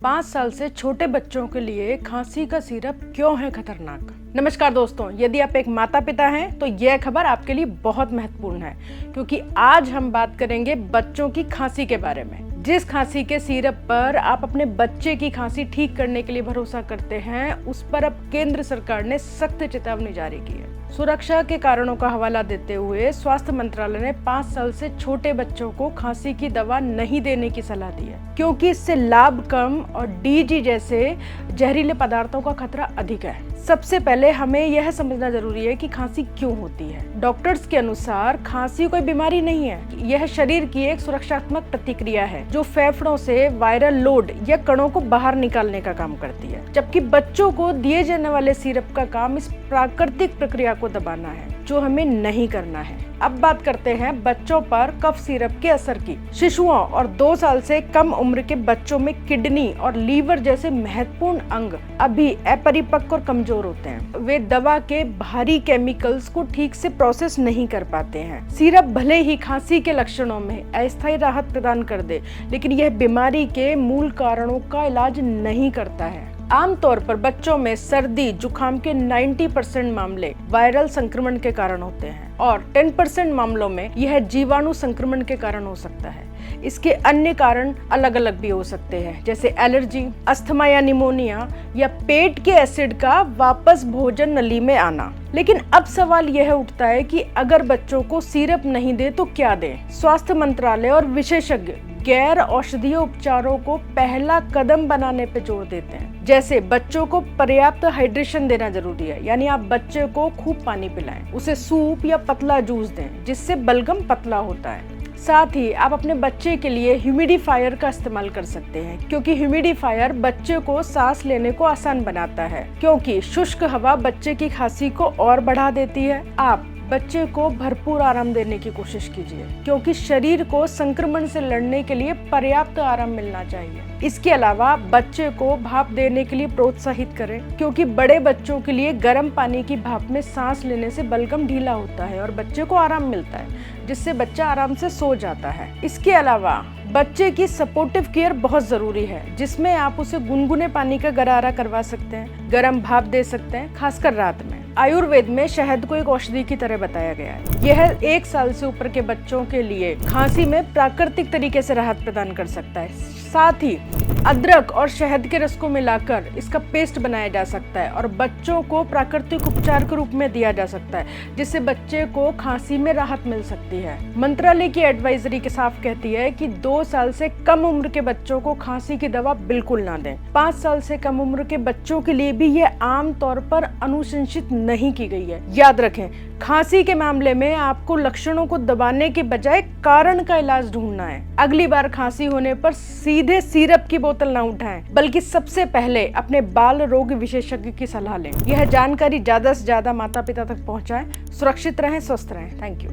5 साल से छोटे बच्चों के लिए खांसी का सिरप क्यों है खतरनाक। नमस्कार दोस्तों, यदि आप एक माता पिता हैं तो यह खबर आपके लिए बहुत महत्वपूर्ण है, क्योंकि आज हम बात करेंगे बच्चों की खांसी के बारे में। जिस खांसी के सिरप पर आप अपने बच्चे की खांसी ठीक करने के लिए भरोसा करते हैं, उस पर अब केंद्र सरकार ने सख्त चेतावनी जारी की है। सुरक्षा के कारणों का हवाला देते हुए स्वास्थ्य मंत्रालय ने 5 साल से छोटे बच्चों को खांसी की दवा नहीं देने की सलाह दी है, क्योंकि इससे लाभ कम और डीजी जैसे जहरीले पदार्थों का खतरा अधिक है। सबसे पहले हमें यह समझना जरूरी है कि खांसी क्यों होती है। डॉक्टर्स के अनुसार खांसी कोई बीमारी नहीं है, यह शरीर की एक सुरक्षात्मक प्रतिक्रिया है जो फेफड़ों से वायरल लोड या कणों को बाहर निकालने का काम करती है, जबकि बच्चों को दिए जाने वाले सिरप का काम इस प्राकृतिक प्रक्रिया को दबाना है, जो हमें नहीं करना है। अब बात करते हैं बच्चों पर कफ सिरप के असर की। शिशुओं और 2 साल से कम उम्र के बच्चों में किडनी और लीवर जैसे महत्वपूर्ण अंग अभी अपरिपक्व और कमजोर होते हैं। वे दवा के भारी केमिकल्स को ठीक से प्रोसेस नहीं कर पाते हैं। सिरप भले ही खांसी के लक्षणों में अस्थायी राहत प्रदान कर दे, लेकिन यह बीमारी के मूल कारणों का इलाज नहीं करता है। आमतौर पर बच्चों में सर्दी जुकाम के 90% मामले वायरल संक्रमण के कारण होते हैं और 10% मामलों में यह जीवाणु संक्रमण के कारण हो सकता है। इसके अन्य कारण अलग अलग भी हो सकते हैं, जैसे एलर्जी, अस्थमा या निमोनिया, या पेट के एसिड का वापस भोजन नली में आना। लेकिन अब सवाल यह उठता है कि अगर बच्चों को सिरप नहीं दे तो क्या दें? स्वास्थ्य मंत्रालय और विशेषज्ञ गैर औषधीय उपचारों को पहला कदम बनाने पे जोर देते हैं। जैसे बच्चों को पर्याप्त हाइड्रेशन देना जरूरी है, यानी आप बच्चे को खूब पानी पिलाएं, उसे सूप या पतला जूस दें जिससे बलगम पतला होता है। साथ ही आप अपने बच्चे के लिए ह्यूमिडिफायर का इस्तेमाल कर सकते हैं, क्योंकि ह्यूमिडिफायर बच्चे को सांस लेने को आसान बनाता है, क्योंकि शुष्क हवा बच्चे की खांसी को और बढ़ा देती है। आप बच्चे को भरपूर आराम देने की कोशिश कीजिए, क्योंकि शरीर को संक्रमण से लड़ने के लिए पर्याप्त आराम मिलना चाहिए। इसके अलावा बच्चे को भाप देने के लिए प्रोत्साहित करें, क्योंकि बड़े बच्चों के लिए गर्म पानी की भाप में सांस लेने से बलगम ढीला होता है और बच्चे को आराम मिलता है, जिससे बच्चा आराम से सो जाता है। इसके अलावा बच्चे की सपोर्टिव केयर बहुत जरूरी है, जिसमें आप उसे गुनगुने पानी का गरारा करवा सकते हैं, गर्म भाप दे सकते हैं, खासकर रात में। आयुर्वेद में शहद को एक औषधि की तरह बताया गया है। यह 1 साल से ऊपर के बच्चों के लिए खांसी में प्राकृतिक तरीके से राहत प्रदान कर सकता है। साथ ही अदरक और शहद के रस को मिलाकर इसका पेस्ट बनाया जा सकता है और बच्चों को प्राकृतिक उपचार के रूप में दिया जा सकता है, जिससे बच्चे को खांसी में राहत मिल सकती है। मंत्रालय की एडवाइजरी के साफ कहती है कि 2 साल से कम उम्र के बच्चों को खांसी की दवा बिल्कुल ना दें। 5 साल से कम उम्र के बच्चों के लिए भी यह आम तौर पर अनुशंसित नहीं की गई है। याद रखें, खांसी के मामले में आपको लक्षणों को दबाने के बजाय कारण का इलाज ढूंढना है। अगली बार खांसी होने पर सीधे सिरप की बोतल ना उठाएं, बल्कि सबसे पहले अपने बाल रोग विशेषज्ञ की सलाह लें। यह जानकारी ज्यादा से ज्यादा माता पिता तक पहुंचाएं। सुरक्षित रहें, स्वस्थ रहें। Thank you.